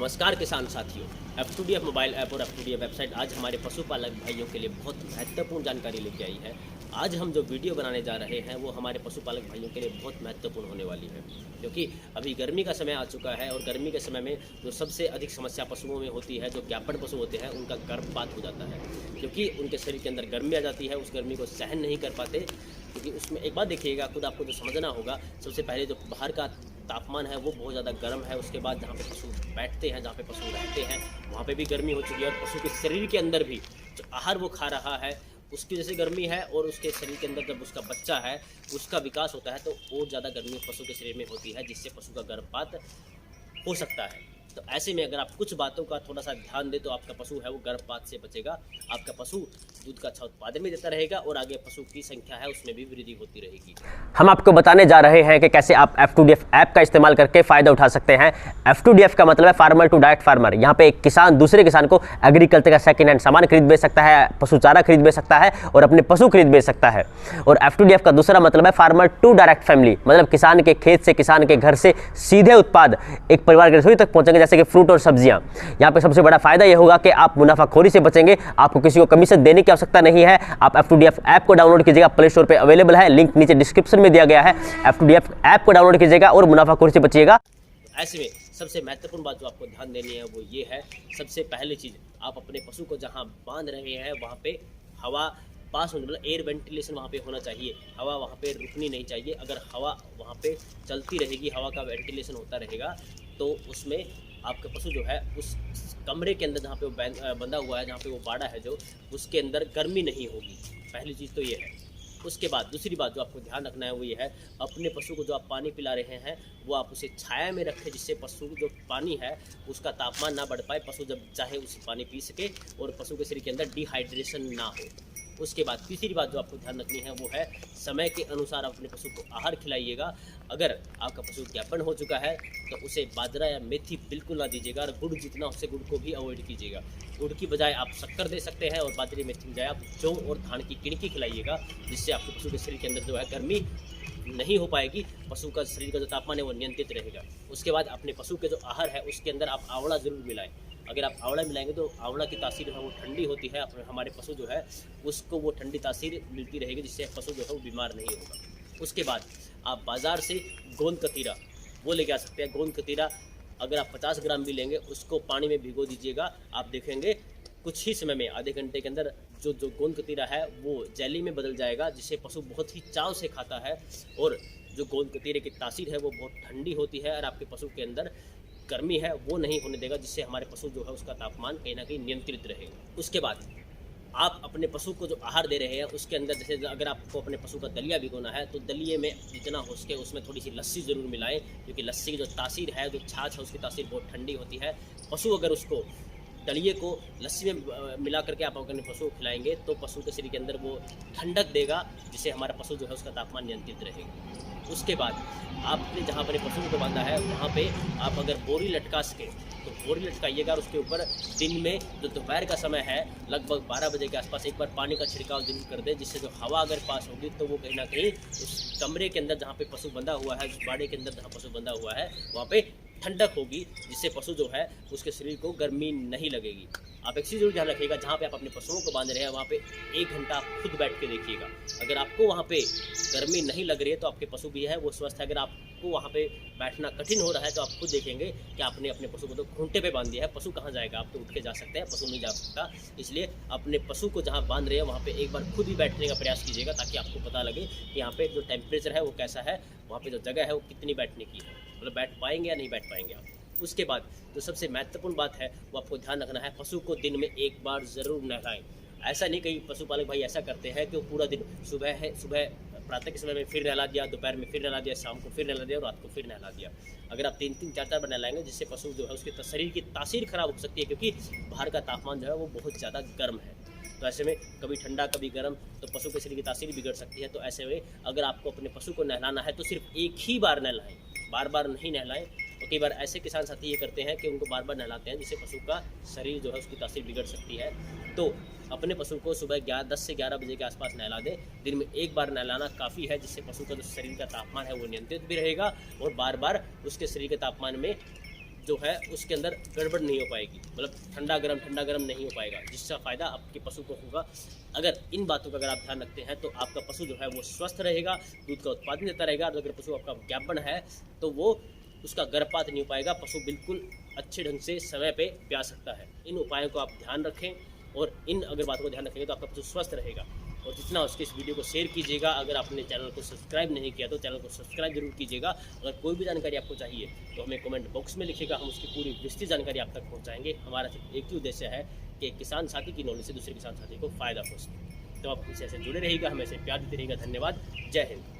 नमस्कार किसान साथियों, F2DF मोबाइल ऐप और F2DF वेबसाइट आज हमारे पशुपालक भाइयों के लिए बहुत महत्वपूर्ण जानकारी लेके आई है। आज हम जो वीडियो बनाने जा रहे हैं वो हमारे पशुपालक भाइयों के लिए बहुत महत्वपूर्ण होने वाली है, क्योंकि अभी गर्मी का समय आ चुका है और गर्मी के समय में जो सबसे अधिक समस्या पशुओं में होती है, जो ज्ञापन पशु होते हैं उनका गर्भपात हो जाता है, क्योंकि उनके शरीर के अंदर गर्मी आ जाती है। उस गर्मी को सहन नहीं कर पाते, क्योंकि उसमें एक बात देखिएगा, खुद आपको जो समझना होगा, सबसे पहले जो बाहर का तापमान है वो बहुत ज़्यादा गर्म है। उसके बाद जहाँ पे पशु बैठते हैं, जहाँ पे पशु रहते हैं, वहाँ पे भी गर्मी हो चुकी है और पशु के शरीर के अंदर भी जो आहार वो खा रहा है उसकी वजह से गर्मी है, और उसके शरीर के अंदर जब उसका बच्चा है उसका विकास होता है तो और ज़्यादा गर्मी पशु के शरीर में होती है, जिससे पशु का गर्भपात हो सकता है। तो ऐसे में अगर आप कुछ बातों का थोड़ा सा ध्यान दें तो आपका पशु है वो गर्भपात से बचेगा, आपका पशु दूध का अच्छा उत्पादन भी देता रहेगा और आगे पशु की संख्या है उसमें भी वृद्धि होती रहेगी। हम आपको बताने जा रहे हैं कि कैसे आप F2DF ऐप का इस्तेमाल करके फ़ायदा उठा सकते हैं। F2DF का मतलब है फार्मर टू डायरेक्ट फार्मर। यहाँ पे एक किसान दूसरे किसान को एग्रीकल्चर का सेकेंड हैंड सामान खरीद बेच सकता है, पशु चारा खरीद बेच सकता है और अपने पशु खरीद बेच सकता है। और F2DF का दूसरा मतलब है फार्मर टू डायरेक्ट फैमिली, मतलब किसान के खेत से, किसान के घर से सीधे उत्पाद एक परिवार की रसोई तक पहुँचेंगे, जैसे कि फ्रूट और सब्जियाँ। यहाँ पे सबसे बड़ा फायदा यह होगा कि आप मुनाफाखोरी से बचेंगे, आपको किसी को कमीशन देने की आवश्यकता नहीं है। आप F2DF ऐप को डाउनलोड कीजिएगा, प्ले स्टोर पे अवेलेबल है, लिंक नीचे डिस्क्रिप्शन में दिया गया है। F2DF ऐप को डाउनलोड कीजिएगा और मुनाफाखोरी से बचिएगा। ऐसे में सबसे महत्वपूर्ण बात जो आपको ध्यान देनी है वो ये है, सबसे पहली चीज़, आप अपने पशु को जहाँ बांध रहे हैं वहाँ पे हवा पास होने, मतलब एयर वेंटिलेशन वहाँ पे होना चाहिए। हवा वहाँ पे रुकनी नहीं चाहिए। अगर हवा वहाँ पे चलती रहेगी, हवा का वेंटिलेशन होता रहेगा, तो उसमें आपका पशु जो है उस कमरे के अंदर जहाँ पे वो बंधा हुआ है, जहाँ पे वो बाड़ा है जो, उसके अंदर गर्मी नहीं होगी। पहली चीज़ तो ये है। उसके बाद दूसरी बात जो आपको ध्यान रखना है वो ये है, अपने पशु को जो आप पानी पिला रहे हैं वो आप उसे छाया में रखें, जिससे पशु जो पानी है उसका तापमान ना बढ़ पाए, पशु जब चाहे उस पानी पी सके और पशु के शरीर के अंदर डिहाइड्रेशन ना हो। उसके बाद तीसरी बात जो आपको ध्यान रखनी है वो है, समय के अनुसार अपने पशु को आहार खिलाइएगा। अगर आपका पशु ज्ञापन हो चुका है तो उसे बाजरा या मेथी बिल्कुल ना दीजिएगा, और गुड़ जितना उससे गुड़ को भी अवॉइड कीजिएगा। गुड़ की बजाय आप शक्कर दे सकते हैं और बाजरे मेथी की बजाय आप जौ और धान की किणकी खिलाइएगा, जिससे आपके पशु के शरीर के अंदर जो है गर्मी नहीं हो पाएगी, पशु का शरीर का जो तापमान है वो नियंत्रित रहेगा। उसके बाद अपने पशु के जो आहार है उसके अंदर आप आंवला ज़रूर मिलाएं। अगर आप आंवला मिलाएंगे तो आंवला की तासीर है वो ठंडी होती है, हमारे पशु जो है उसको वो ठंडी तासीर मिलती रहेगी, जिससे पशु जो है वो बीमार नहीं होगा। उसके बाद आप बाज़ार से गोंद कतीरा वो लेके आ सकते हैं। गोंद कतीरा अगर आप 50 ग्राम भी लेंगे, उसको पानी में भिगो दीजिएगा, आप देखेंगे कुछ ही समय में, आधे घंटे के अंदर जो गोंद कतीरा है वो जेली में बदल जाएगा, जिससे पशु बहुत ही चाव से खाता है। और जो गोंद कतीरे की तासीर है वो बहुत ठंडी होती है और आपके पशु के अंदर गर्मी है वो नहीं होने देगा, जिससे हमारे पशु जो है उसका तापमान कहीं ना कहीं नियंत्रित रहेगा। उसके बाद आप अपने पशु को जो आहार दे रहे हैं उसके अंदर, जैसे अगर आपको अपने पशु का दलिया भिगोना है तो दलिए में जितना हो सके उसमें थोड़ी सी लस्सी ज़रूर मिलाएं, क्योंकि लस्सी की जो तासीर है, जो छाछ है, उसकी तासीर बहुत ठंडी होती है। पशु अगर उसको दलिए को लस्सी में मिला करके आप अपने पशु को खिलाएंगे तो पशु के शरीर के अंदर वो ठंडक देगा, जिससे हमारा पशु जो है उसका तापमान नियंत्रित रहेगा। उसके बाद आपने जहाँ अपने पशु को बांधा है वहाँ पे आप अगर बोरी लटका सके तो बोरी लटकाइएगा, और उसके ऊपर दिन में जो दोपहर का समय है लगभग 12 बजे के आसपास एक बार पानी का छिड़काव जरूर कर दे, जिससे जो हवा अगर पास होगी तो वो कहीं ना कहीं उस कमरे के अंदर जहाँ पे पशु बंधा हुआ है, उस बाड़े के अंदर जहाँ पशु बंधा हुआ है वहाँ पे ठंडक होगी, जिससे पशु जो है उसके शरीर को गर्मी नहीं लगेगी। आप एक चीज़ जरूर ध्यान रखिएगा, जहाँ पे आप अपने पशुओं को बांध रहे हैं वहाँ पे 1 घंटा आप खुद बैठ के देखिएगा। अगर आपको वहाँ पे गर्मी नहीं लग रही है तो आपके पशु भी है वो स्वस्थ है। अगर आपको वहाँ पे बैठना कठिन हो रहा है तो आप खुद देखेंगे कि आपने अपने पशु को तो खूंटे पे बांध दिया है, पशु कहाँ जाएगा, आप तो उठ के जा सकते हैं, पशु नहीं जा सकता। इसलिए अपने पशु को जहाँ बांध रहे हैं वहाँ पे एक बार खुद ही बैठने का प्रयास कीजिएगा, ताकि आपको पता लगे कि यहाँ पे जो टेम्परेचर है वो कैसा है, वहाँ पे जो जगह है वो कितनी बैठने की है, मतलब बैठ पाएंगे या नहीं बैठ पाएंगे आप। उसके बाद जो सबसे महत्वपूर्ण बात है वो आपको ध्यान रखना है, पशु को दिन में एक बार ज़रूर नहलाएं। ऐसा नहीं, कई पशुपालक भाई ऐसा करते हैं कि वो पूरा दिन सुबह प्रातः के समय में फिर नहला दिया, दोपहर में फिर नहला दिया, शाम को फिर नहला दिया और रात को फिर नहला दिया। अगर आप 3-3, 4-4 बार नहलाएंगे, जिससे पशु जो है उसके शरीर की तासीर खराब हो सकती है, क्योंकि बाहर का तापमान जो है वो बहुत ज़्यादा गर्म है। तो ऐसे में कभी ठंडा कभी गर्म, तो पशु के शरीर की तासीर बिगड़ सकती है। तो ऐसे में अगर आपको अपने पशु को नहलाना है तो सिर्फ एक ही बार नहलाएं, बार बार नहीं नहलाएं। तो कई बार ऐसे किसान साथी ये करते हैं कि उनको बार बार नहलाते हैं, जिससे पशु का शरीर जो है उसकी तासीर बिगड़ सकती है। तो अपने पशु को सुबह 10 से 11 बजे के आसपास नहला दें। दिन में एक बार नहलाना काफ़ी है, जिससे पशु का जो शरीर का तापमान है वो नियंत्रित भी रहेगा और बार बार उसके शरीर के तापमान में जो है उसके अंदर गड़बड़ नहीं हो पाएगी, मतलब ठंडा गर्म नहीं हो पाएगा, जिसका फ़ायदा आपके पशु को होगा। अगर इन बातों का अगर आप ध्यान रखते हैं तो आपका पशु जो है वो स्वस्थ रहेगा, दूध का उत्पादन देता रहेगा। और अगर पशु आपका ज्ञापन है तो वो उसका गर्भपात नहीं हो पाएगा, पशु बिल्कुल अच्छे ढंग से समय पे प्या सकता है। इन उपायों को आप ध्यान रखें और इन अगर बातों को ध्यान रखेंगे तो आपका पशु स्वस्थ रहेगा। और जितना उसके इस वीडियो को शेयर कीजिएगा। अगर आपने चैनल को सब्सक्राइब नहीं किया तो चैनल को सब्सक्राइब जरूर कीजिएगा। अगर कोई भी जानकारी आपको चाहिए तो हमें कमेंट बॉक्स में लिखिएगा, हम उसकी पूरी विस्तृत जानकारी आप तक पहुँचाएंगे। हमारा सिर्फ एक ही उद्देश्य है कि किसान साथी की नॉलेज से दूसरे किसान साथी को फ़ायदा हो सके। तो आप इसे ऐसे जुड़े रहिएगा, हमें ऐसे प्यार देते रहिएगा। धन्यवाद। जय हिंद।